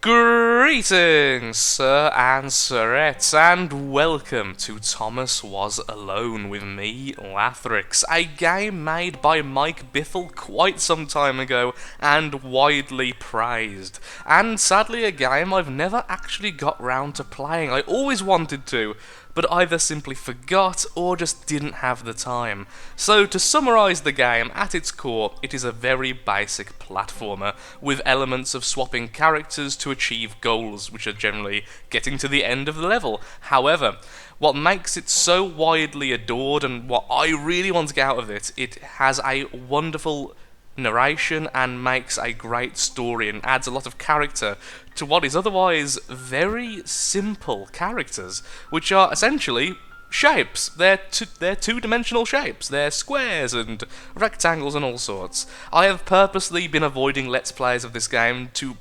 Greetings, sir and sirettes, and welcome to Thomas Was Alone with me, Lathrix, a game made by Mike Biffle quite some time ago and widely praised. And sadly a game I've never actually got round to playing. I always wanted to, but either simply forgot or just didn't have the time. So to summarise the game, at its core, it is a very basic platformer, with elements of swapping characters to achieve goals, which are generally getting to the end of the level. However, what makes it so widely adored and what I really want to get out of it, it has a wonderful narration and makes a great story and adds a lot of character to what is otherwise very simple characters, which are essentially shapes. They're two-dimensional shapes. They're squares and rectangles and all sorts. I have purposely been avoiding Let's Plays of this game to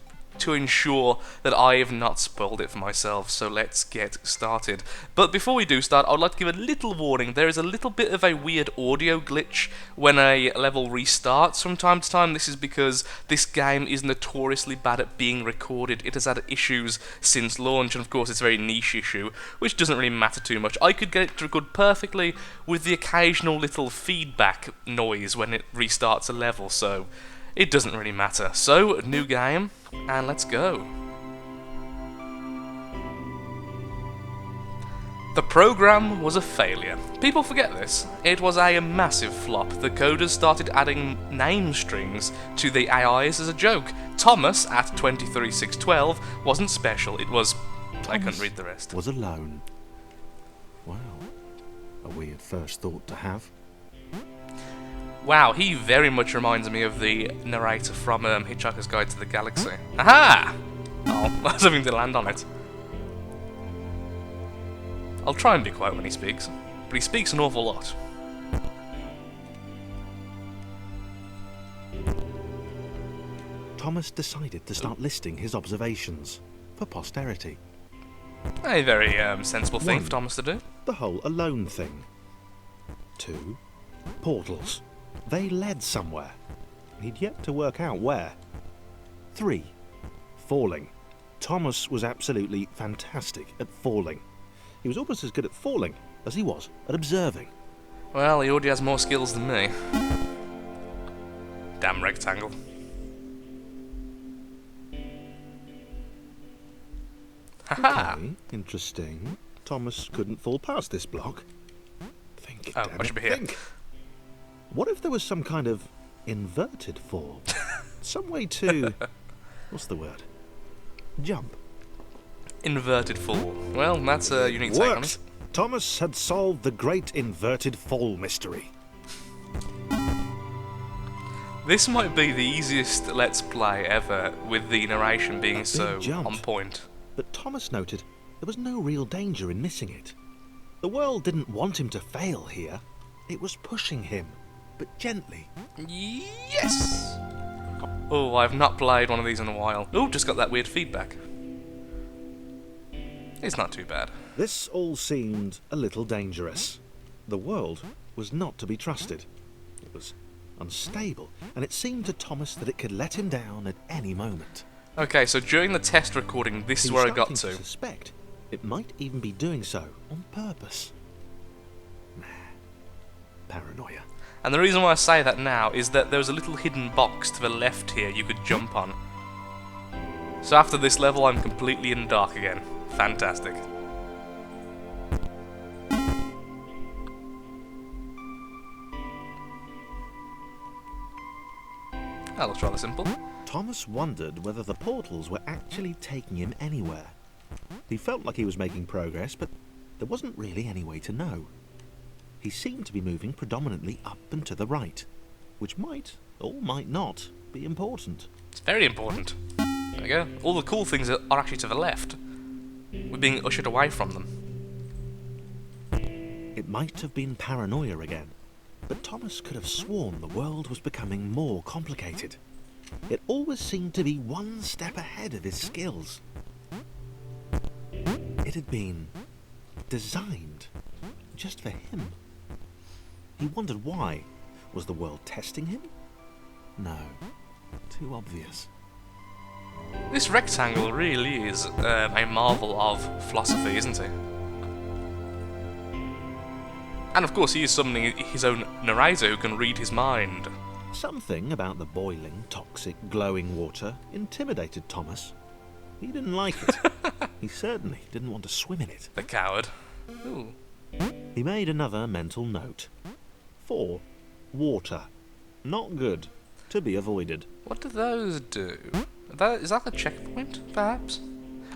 ensure that I have not spoiled it for myself, so let's get started. But before we do start, I would like to give a little warning. There is a little bit of a weird audio glitch when a level restarts from time to time. This is because this game is notoriously bad at being recorded. It has had issues since launch, and of course it's a very niche issue, which doesn't really matter too much. I could get it to record perfectly with the occasional little feedback noise when it restarts a level, so it doesn't really matter. So, new game, and let's go. The program was a failure. People forget this. It was a massive flop. The coders started adding name strings to the AIs as a joke. Thomas, at 23612, wasn't special. It was... I couldn't read the rest. Was alone. Wow. A weird first thought to have. Wow, he very much reminds me of the narrator from Hitchhiker's Guide to the Galaxy. Aha! Oh, I was having to land on it. I'll try and be quiet when he speaks, but he speaks an awful lot. Thomas decided to start listing his observations for posterity. A very sensible thing One. for Thomas to do. The whole alone thing. 2. Portals. They led somewhere. He'd yet to work out where. 3. Falling. Thomas was absolutely fantastic at falling. He was almost as good at falling as he was at observing. Well, he already has more skills than me. Damn rectangle. Haha! Okay, interesting. Thomas couldn't fall past this block. Think, Oh, damn I should it, be here. think. What if there was some kind of inverted fall? Some way to... what's the word? Jump. Inverted fall. Well, that's a unique take on it. Worked! Thomas had solved the great inverted fall mystery. This might be the easiest Let's Play ever, with the narration being so jump. on point. But Thomas noted there was no real danger in missing it. The world didn't want him to fail here. It was pushing him, but gently. Yes! Oh, I've not played one of these in a while. Oh, just got that weird feedback. It's not too bad. This all seemed a little dangerous. The world was not to be trusted. It was unstable, and it seemed to Thomas that it could let him down at any moment. Okay, so during the test recording, this is He where was I got starting to. Suspect it might even be doing so on purpose. Nah, paranoia. And the reason why I say that now is that there was a little hidden box to the left here you could jump on. So after this level, I'm completely in the dark again. Fantastic. That looks rather simple. Thomas wondered whether the portals were actually taking him anywhere. He felt like he was making progress, but there wasn't really any way to know. He seemed to be moving predominantly up and to the right, which might, or might not, be important. It's very important. There we go. All the cool things are actually to the left. We're being ushered away from them. It might have been paranoia again, but Thomas could have sworn the world was becoming more complicated. It always seemed to be one step ahead of his skills. It had been designed just for him. He wondered why. Was the world testing him? No. Too obvious. This rectangle really is a marvel of philosophy, isn't he? And of course he is summoning his own narrator who can read his mind. Something about the boiling, toxic, glowing water intimidated Thomas. He didn't like it. He certainly didn't want to swim in it. The coward. Ooh. He made another mental note. 4. Water. Not good. To be avoided. What do those do? Is that a checkpoint, perhaps?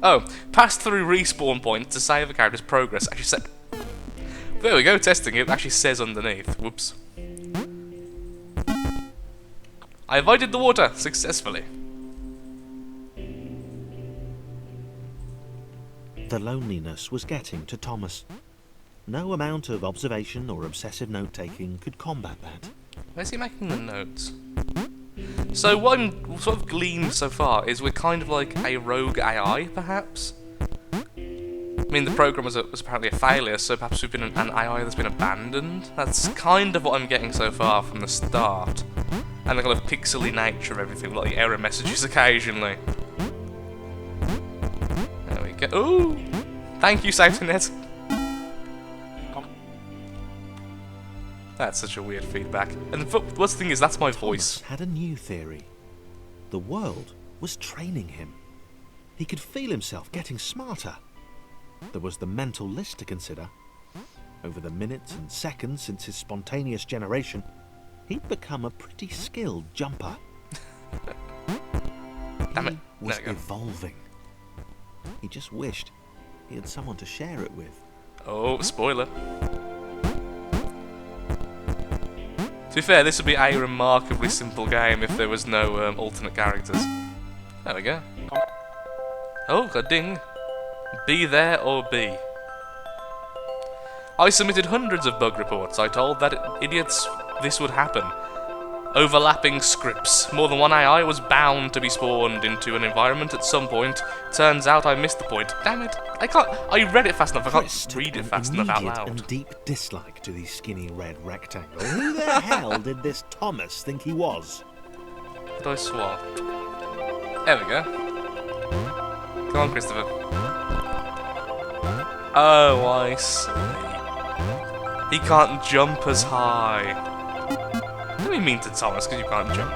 Oh, pass through respawn point to save a character's progress. Actually said. There we go, testing it. Actually says underneath. Whoops. I avoided the water successfully. The loneliness was getting to Thomas. No amount of observation or obsessive note-taking could combat that. Where's he making the notes? So what I'm sort of gleaned so far is we're kind of like a rogue AI, perhaps? I mean, the program was apparently a failure, so perhaps we've been an AI that's been abandoned? That's kind of what I'm getting so far from the start. And the kind of pixely nature of everything, like error messages occasionally. There we go. Ooh! Thank you, safety net! That's such a weird feedback. And what's the thing is, that's my voice. Thomas had a new theory. The world was training him. He could feel himself getting smarter. There was the mental list to consider. Over the minutes and seconds since his spontaneous generation, he'd become a pretty skilled jumper. Damn it. He was evolving. He just wished he had someone to share it with. Oh, spoiler. To be fair, this would be a remarkably simple game if there was no alternate characters. There we go. Oh, a ding. Be there or be. I submitted hundreds of bug reports. I told that idiots this would happen. Overlapping scripts. More than one AI was bound to be spawned into an environment at some point. Turns out I missed the point. Damn it. I read it fast enough. I can't read it fast enough out loud. And deep dislike to the skinny red rectangle. Who the hell did this Thomas think he was? Did I swap? There we go. Come on, Christopher. Oh, I see. He can't jump as high. What do you mean to Thomas because you can't jump?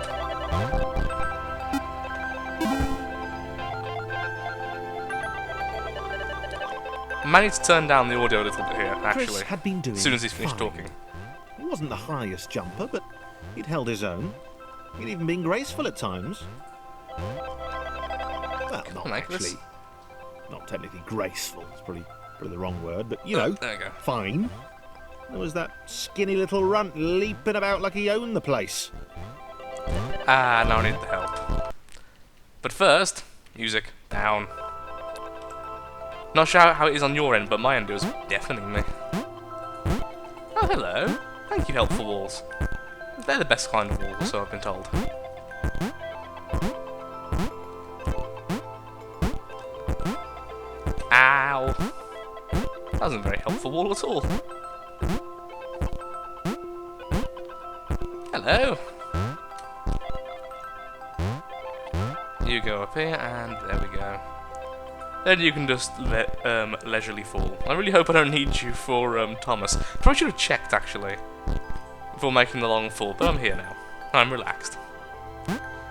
I managed to turn down the audio a little bit here, actually. Chris had been doing as soon as he's finished fine. talking. He wasn't the highest jumper, but he'd held his own. He'd even been graceful at times. Well, not actually. Not technically graceful. It's probably the wrong word, but you know, there we go. Fine. There was that skinny little runt leaping about like he owned the place. Ah, now I need the help. But first, music down. Not sure how it is on your end, but my end it was deafening me. Oh, hello. Thank you, helpful walls. They're the best kind of walls, so I've been told. Ow. That wasn't a very helpful wall at all. Hello. You go up here, and there we go. Then you can just leisurely fall. I really hope I don't need you for Thomas. Probably should have checked, actually, before making the long fall, but I'm here now. I'm relaxed.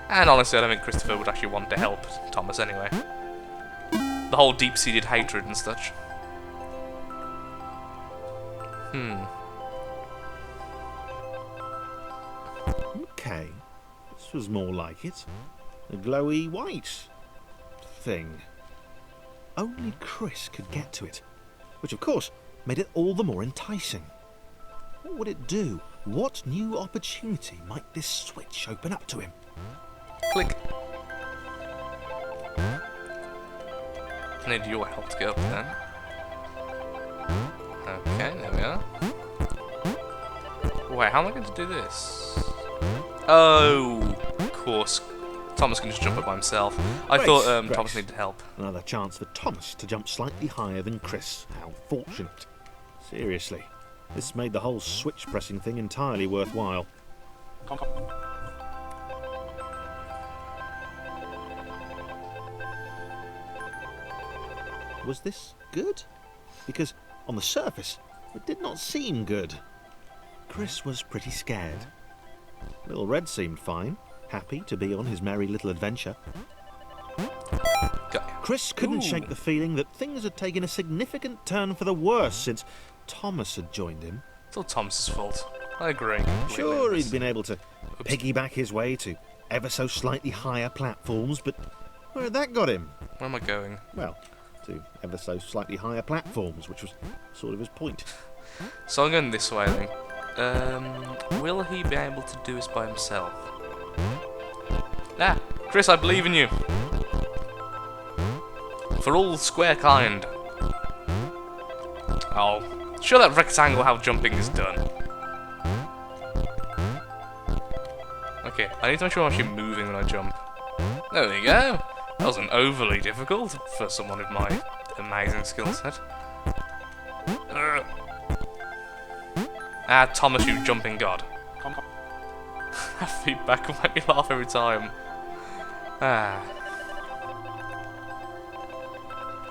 And honestly, I don't think Christopher would actually want to help Thomas anyway. The whole deep-seated hatred and such. Okay, this was more like it. A glowy white thing. Only Chris could get to it, which of course made it all the more enticing. What would it do? What new opportunity might this switch open up to him? Click. I need your help to go up there. Okay, there we are. Wait, how am I going to do this? Oh, of course. Thomas can just jump up by himself. I thought Thomas needed help. Another chance for Thomas to jump slightly higher than Chris. How fortunate. Seriously, this made the whole switch pressing thing entirely worthwhile. Was this good? Because on the surface, it did not seem good. Chris was pretty scared. Little Red seemed fine, happy to be on his merry little adventure. Chris couldn't shake the feeling that things had taken a significant turn for the worse since Thomas had joined him. It's all Thomas's fault. I agree. Sure, he'd been able to piggyback his way to ever so slightly higher platforms, but where had that got him? Where am I going? Well, to ever so slightly higher platforms, which was sort of his point. So I'm going this way then. Will he be able to do this by himself? Ah, Chris, I believe in you. For all square kind. Oh, show that rectangle how jumping is done. Okay, I need to make sure I'm actually moving when I jump. There we go. That wasn't overly difficult for someone with my amazing skill set. Ah, Thomas, you jumping god. That feedback will make me laugh every time. Ah.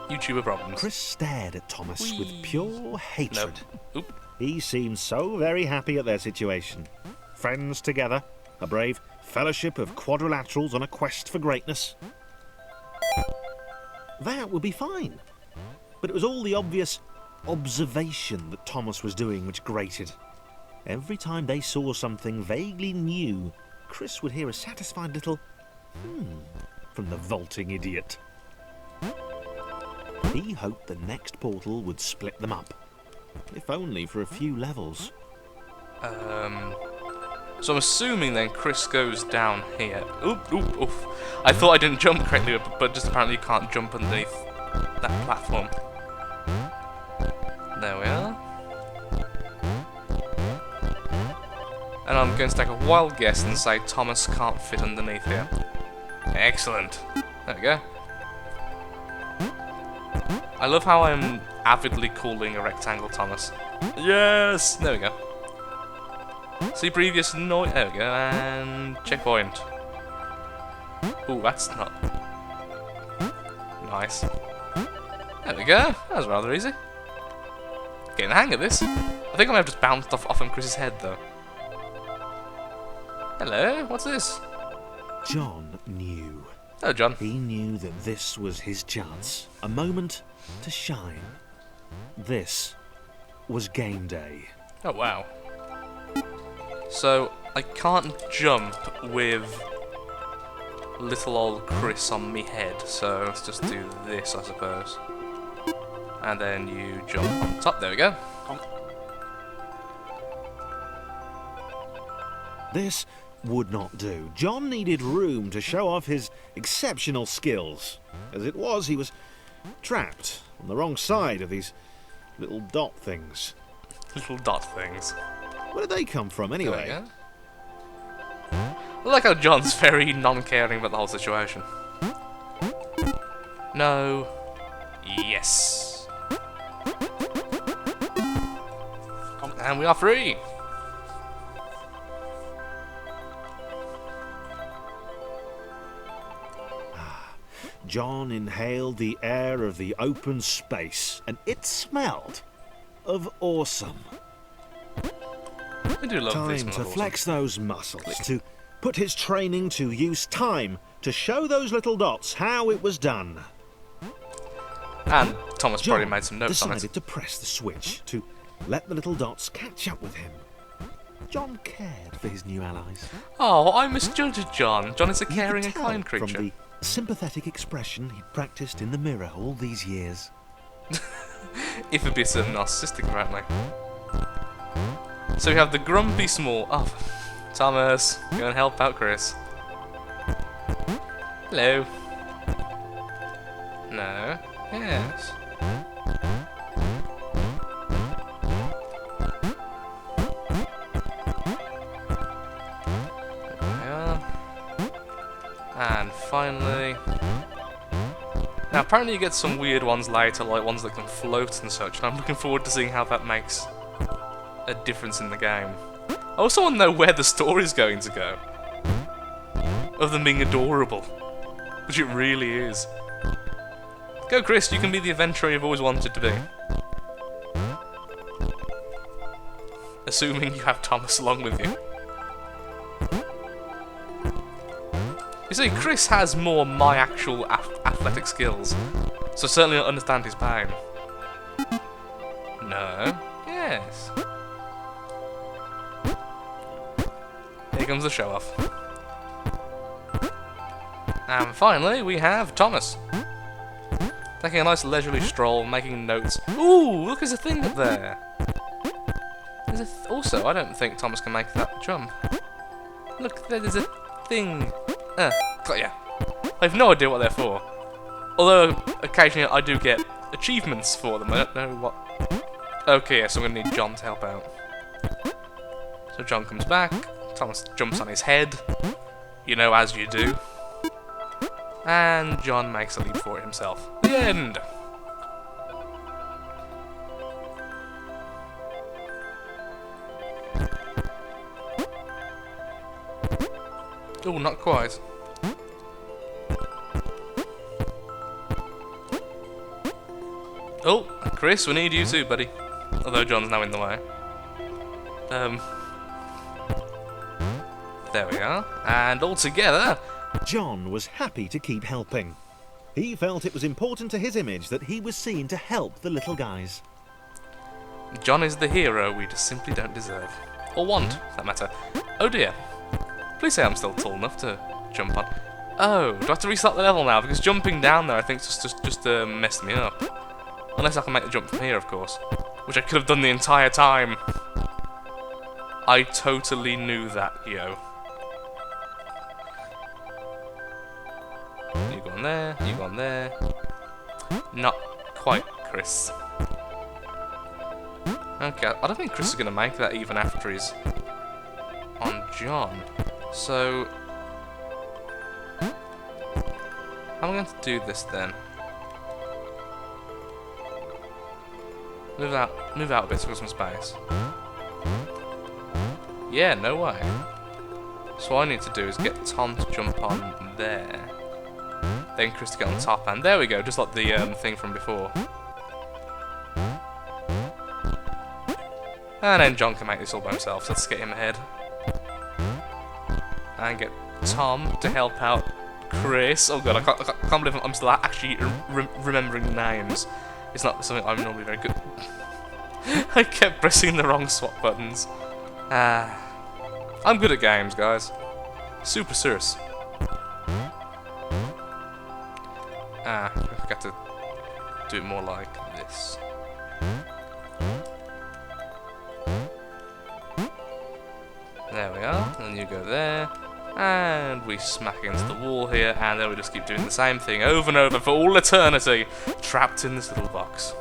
YouTuber problems. Chris stared at Thomas with pure hatred. Nope. Oop. He seemed so very happy at their situation. Friends together, a brave fellowship of quadrilaterals on a quest for greatness. That would be fine. But it was all the obvious observation that Thomas was doing which grated. Every time they saw something vaguely new, Chris would hear a satisfied little from the vaulting idiot. He hoped the next portal would split them up, if only for a few levels. So I'm assuming then Chris goes down here. Oop, oop, oof. I thought I didn't jump correctly, but just apparently you can't jump underneath that platform. There we are. And I'm going to take a wild guess and say Thomas can't fit underneath here. Excellent. There we go. I love how I'm avidly calling a rectangle Thomas. Yes! There we go. See previous noise. There we go. And checkpoint. Ooh, that's not nice. There we go. That was rather easy. Getting the hang of this. I think I may have just bounced off on Chris's head though. Hello, what's this? John knew. Hello, John. He knew that this was his chance. A moment to shine. This was game day. Oh, wow. So, I can't jump with little old Chris on me head, so let's just do this, I suppose. And then you jump on top. There we go. This would not do. John needed room to show off his exceptional skills. As it was, he was trapped on the wrong side of these little dot things. Little dot things. Where did they come from, anyway? There we go. I like how John's very non-caring about the whole situation. No. Yes. And we are free. John inhaled the air of the open space, and it smelled of awesome. I do love this. Time to flex those muscles, to put his training to use, time to show those little dots how it was done. And Thomas John probably made some notes on decided it. to press the switch, to let the little dots catch up with him. John cared for his new allies. Oh, I misjudged John. John is a You could caring and tell kind from creature. the sympathetic expression he'd practiced in the mirror all these years. If a bit narcissistic, apparently. So we have the grumpy small... Oh, Thomas, go and help out Chris. Hello. No. Yes. There we are. And finally... Now apparently you get some weird ones later, like ones that can float and such, and I'm looking forward to seeing how that makes a difference in the game. I also want to know where the story's going to go. Of them being adorable. Which it really is. Go Go, Chris, you can be the adventurer you've always wanted to be. Assuming you have Thomas along with you. You see, Chris has more my actual athletic skills, so certainly I understand his pain. No. Yes. Here comes the show-off. And finally, we have Thomas. Taking a nice leisurely stroll, making notes. Ooh, look, there's a thing up there. Also, I don't think Thomas can make that jump. Look, there's a thing. Got ya. I have no idea what they're for. Although, occasionally I do get achievements for them. I don't know what. Okay, yeah, so I'm going to need John to help out. So John comes back. Thomas jumps on his head. You know, as you do. And John makes a leap for it himself. The end! Oh, not quite. Oh, Chris, we need you too, buddy. Although John's now in the way. There we are. And all together... John was happy to keep helping. He felt it was important to his image that he was seen to help the little guys. John is the hero we just simply don't deserve. Or want, for that matter. Oh dear. Please say I'm still tall enough to jump on. Oh, do I have to restart the level now? Because jumping down there I think just messed me up. Unless I can make the jump from here, of course. Which I could have done the entire time. I totally knew that, yo. You go on there, you go on there. Not quite, Chris. Okay, I don't think Chris is going to make that even after he's on John. So... how am I going to do this then? Move out a bit so I've got some space. Yeah, no way. So what I need to do is get Tom to jump on there. Then Chris to get on top, and there we go, just like the thing from before. And then John can make this all by himself, so let's get him ahead. And get Tom to help out Chris. Oh god, I can't believe I'm still actually remembering names. It's not something I'm normally very good. I kept pressing the wrong swap buttons. I'm good at games, guys. Super serious. I forgot to do it more like this. There we are, and you go there, and we smack against the wall here, and then we just keep doing the same thing over and over for all eternity, trapped in this little box.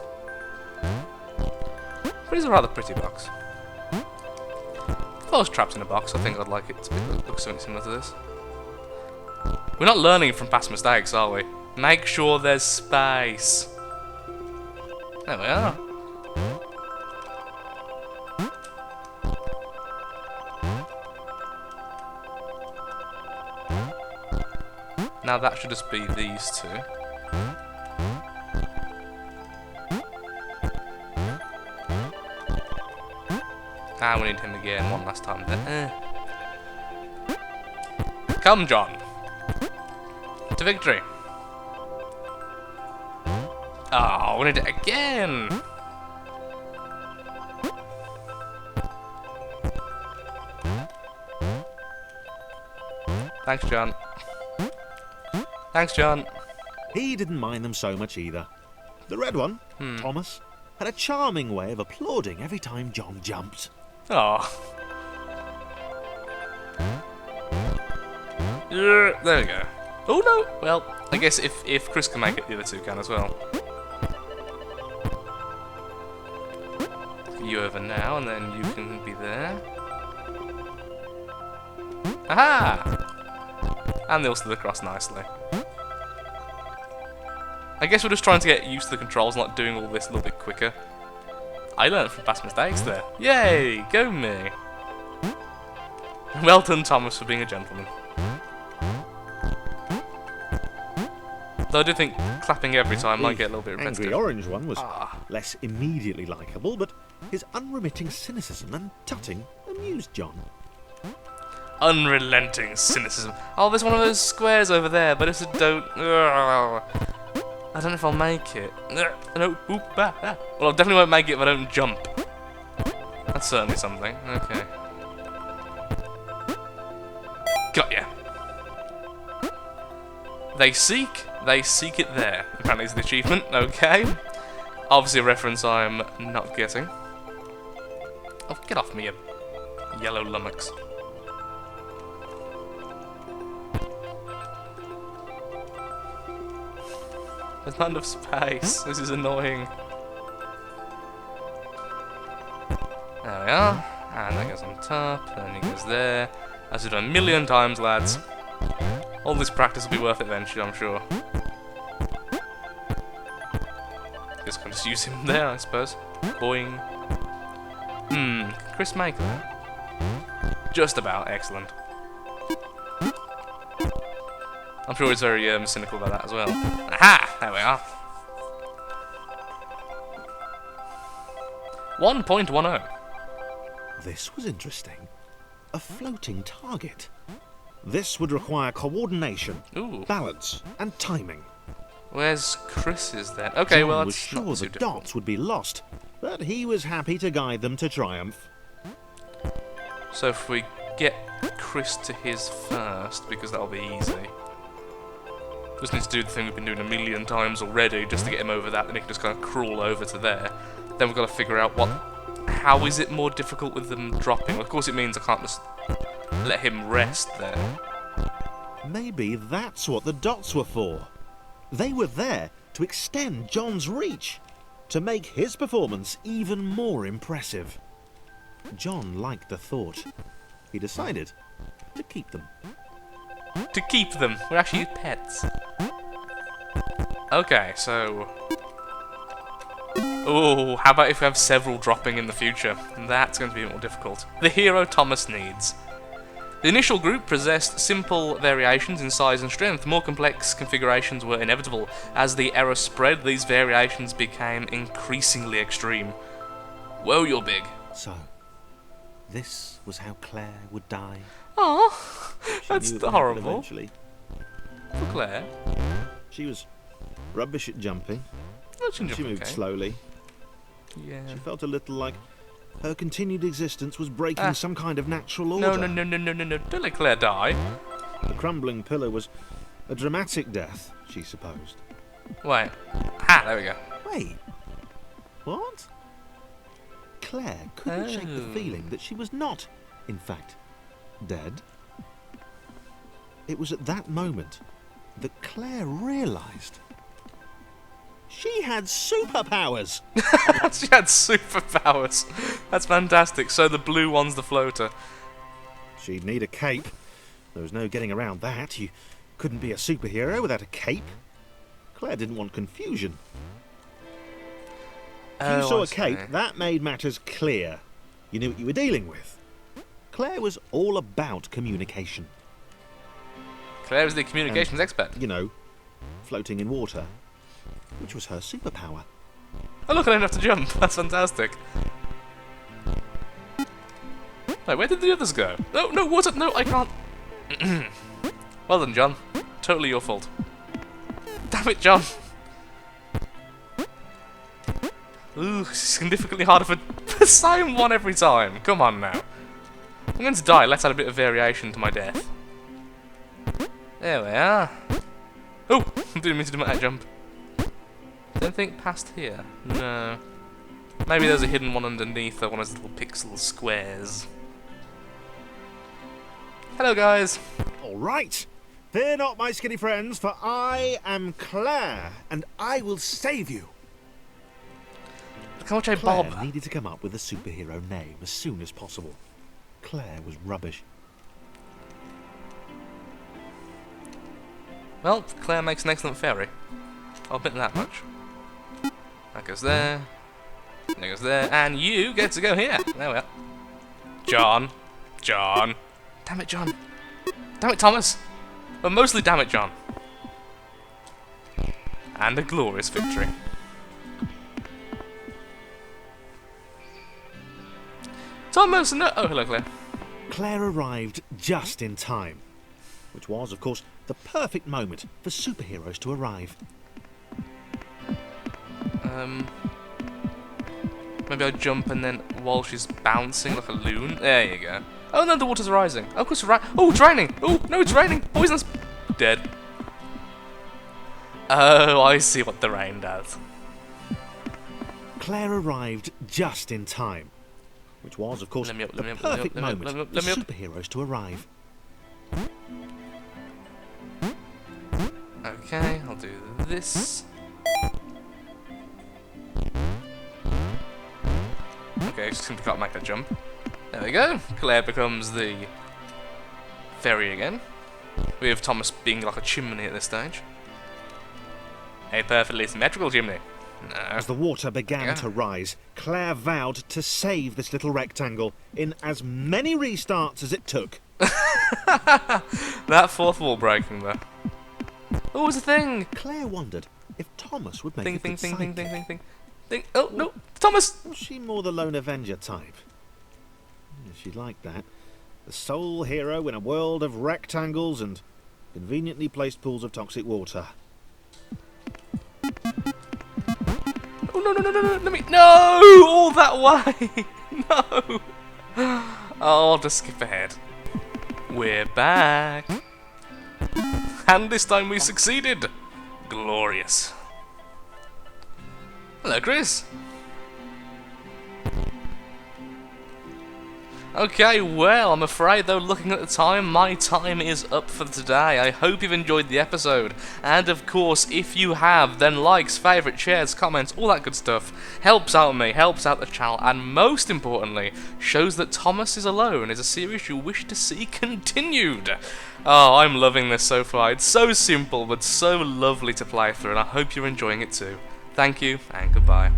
But it's a rather pretty box. If I was trapped in a box, I think I'd like it to look something similar to this. We're not learning from past mistakes, are we? Make sure there's space. There we are. Now that should just be these two. And we need him again one last time then. Come, John. To victory. Oh, we need it again. Thanks, John. Thanks, John. He didn't mind them so much either. The red one, Thomas, had a charming way of applauding every time John jumped. Oh. There we go. Oh no! Well, I guess if Chris can make it, the other two can as well. Get you over now, and then you can be there. Aha! And they all slid across nicely. I guess we're just trying to get used to the controls, not doing all this a little bit quicker. I learned from past mistakes there. Yay! Go me! Well done, Thomas, for being a gentleman. Though I do think clapping every time might get a little bit The repetitive. angry orange one was Ah. less immediately likeable, but his unremitting cynicism and tutting amused John. Unrelenting cynicism. Oh, there's one of those squares over there, but it's a don't. Ugh. I don't know if I'll make it. No, oop, ah. Well, I definitely won't make it if I don't jump. That's certainly something. Okay. Got ya. They seek it there. Apparently it's the achievement. Okay. Obviously a reference I'm not getting. Oh, get off me, you yellow lummox. There's not enough space. This is annoying. There we are. And that goes on top, and then he goes there. As we've done a million times, lads. All this practice will be worth it eventually, I'm sure. Just gonna just use him there, I suppose. Boing. Chris make that? Just about. Excellent. I'm sure he's very cynical about that as well. Aha! There we are. 1.10. This was interesting. A floating target. This would require coordination, Ooh. balance, and timing. Where's Chris's then? Okay, John well was that's sure not the too difficult. dots would be lost, but he was happy to guide them to triumph. So if we get Chris to his first, because that'll be easy. Just need to do the thing we've been doing a million times already, just to get him over that, then he can just kind of crawl over to there. Then we've got to figure out how is it more difficult with them dropping? Of course it means I can't just let him rest there. Maybe that's what the dots were for. They were there to extend John's reach, to make his performance even more impressive. John liked the thought. He decided to keep them. To keep them. We're actually pets. Okay, so... Oh, how about if we have several dropping in the future? That's going to be more difficult. The hero Thomas needs. The initial group possessed simple variations in size and strength. More complex configurations were inevitable. As the era spread, these variations became increasingly extreme. Whoa, you're big. So, this was how Claire would die. Oh, that's She knew it would happen horrible. eventually. For Claire. She was rubbish at jumping. Oh, she can She jump moved okay. slowly. Yeah. She felt a little like her continued existence was breaking some kind of natural No, order. no. Don't let Claire die. The crumbling pillar was a dramatic death, she supposed. Wait. Ah, there we go. Wait. What? Claire couldn't shake the Oh. feeling that she was not, in fact, dead. It was at that moment that Claire realised she had superpowers. She had superpowers. That's fantastic. So the blue one's the floater. She'd need a cape. There was no getting around that. You couldn't be a superhero without a cape. Claire didn't want confusion. If you saw I a cape, see. that made matters clear. You knew what you were dealing with. Claire was all about communication. Claire is the communications expert. You know, floating in water, which was her superpower. Oh look, I don't have to jump. That's fantastic. Wait, where did the others go? No, water! No, I can't. Well done, John. Totally your fault. Damn it, John. Ooh, this is significantly harder for the same one every time. Come on now. I'm going to die. Let's add a bit of variation to my death. There we are. Oh, I didn't mean to do that jump. Don't think past here. No. Maybe there's a hidden one underneath one of those little pixel squares. Hello, guys. All right. Fear not, my skinny friends, for I am Claire, and I will save you. Look how much I Claire bob. needed to come up with a superhero name as soon as possible. Claire was rubbish. Well, Claire makes an excellent fairy. I'll admit that much. That goes there. That goes there. And you get to go here. There we are. John. Damn it, John. Damn it, Thomas. But mostly damn it, John. and a glorious victory. Thomas, no. Oh, hello, Claire. Claire arrived just in time, which was, of course, the perfect moment for superheroes to arrive. Maybe I'll jump and then while she's bouncing like a loon. There you go. Oh no, the water's rising. Oh, of course, oh, it's raining. Oh no, it's raining. Poisonous. Dead. Oh, I see what the rain does. Claire arrived just in time, which was, of course, the perfect moment for superheroes to arrive. Okay, I'll do this. Okay, just simply can't make that jump. There we go. Claire becomes the fairy again, with Thomas being like a chimney at this stage. A perfectly symmetrical chimney. No. As the water began to rise, Claire vowed to save this little rectangle in as many restarts as it took. That fourth wall breaking though. Oh, it's a thing! Claire wondered if Thomas would make Ding, a good ding, ding, ding, sidekick. ding, ding, ding. Oh, no! Thomas! Was she more the lone Avenger type? She'd like that. The sole hero in a world of rectangles and conveniently placed pools of toxic water. Oh, no, no, no, no, no, let me... No! All that way! No! Oh, I'll just skip ahead. We're back. And this time we succeeded. Glorious. Hello, Chris. Okay, well, I'm afraid though, looking at the time, my time is up for today. I hope you've enjoyed the episode. And of course, if you have, then likes, favourites, shares, comments, all that good stuff helps out me, helps out the channel, and most importantly, shows that Thomas is Alone is a series you wish to see continued. Oh, I'm loving this so far. It's so simple, but so lovely to play through, and I hope you're enjoying it too. Thank you, and goodbye.